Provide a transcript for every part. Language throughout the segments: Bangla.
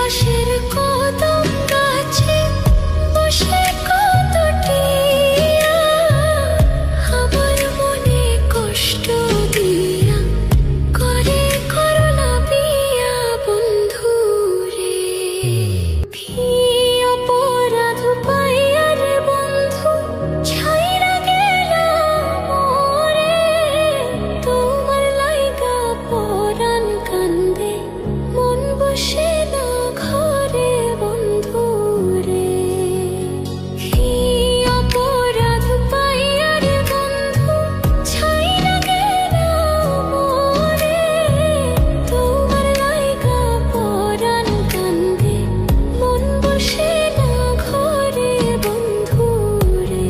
পাশের কদম গাছে বসে কত টিয়া আমার মনে কষ্ট দিয়া করে করলা বিয়া বন্ধু রে। কি অপরাধ পাইয়া রে বন্ধু ছাইরা গেলা মোরে, তোমার লাইগা পরাণ কান্দে মন বসে না ঘরে বন্ধু রে। কি অপরাধ পাইয়া রে বন্ধু ছাইরা গেলা মোরে, তোমার লাইগা পরাণ কান্দে মন বসে না ঘরে বন্ধু রে।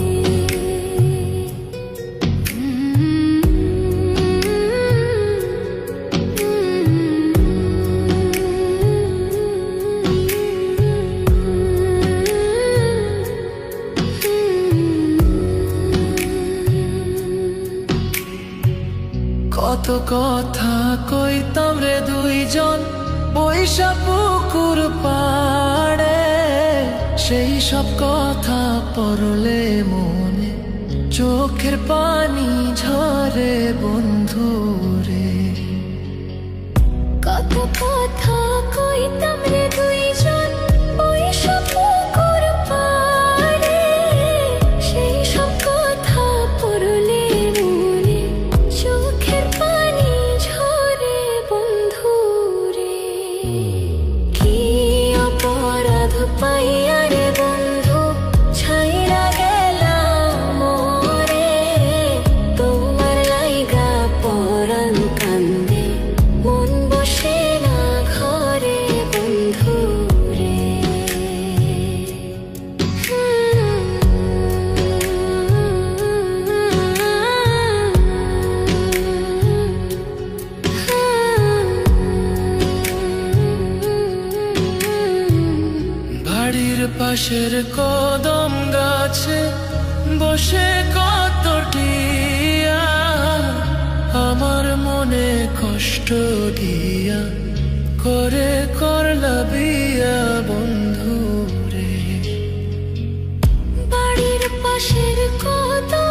কত কথা কইতাম রে দুইজন বৈশা পুকুর পাড়ে, সেই সব কথা পড়লে মনে চোখের পানি ঝরে বন্ধু রে। কত কথা কইতাম রে দুইজন বৈশা পুকুর পাড়ে, সেই সব কথা পড়লে মনে চোখের পানি ঝরে বন্ধু রে। কি অপরাধ পাইয়া রে বন্ধু ছাইরা গেলা মোরে, তোমার লাইগা পরাণ কান্দে মন বসে না ঘরে বন্ধু রে। বাড়ির পাশের কদম গাছে বসে কত টিয়া আমার মনে কষ্ট দিয়া করে করলা বিয়া বন্ধু রে। বাড়ির পাশের কদম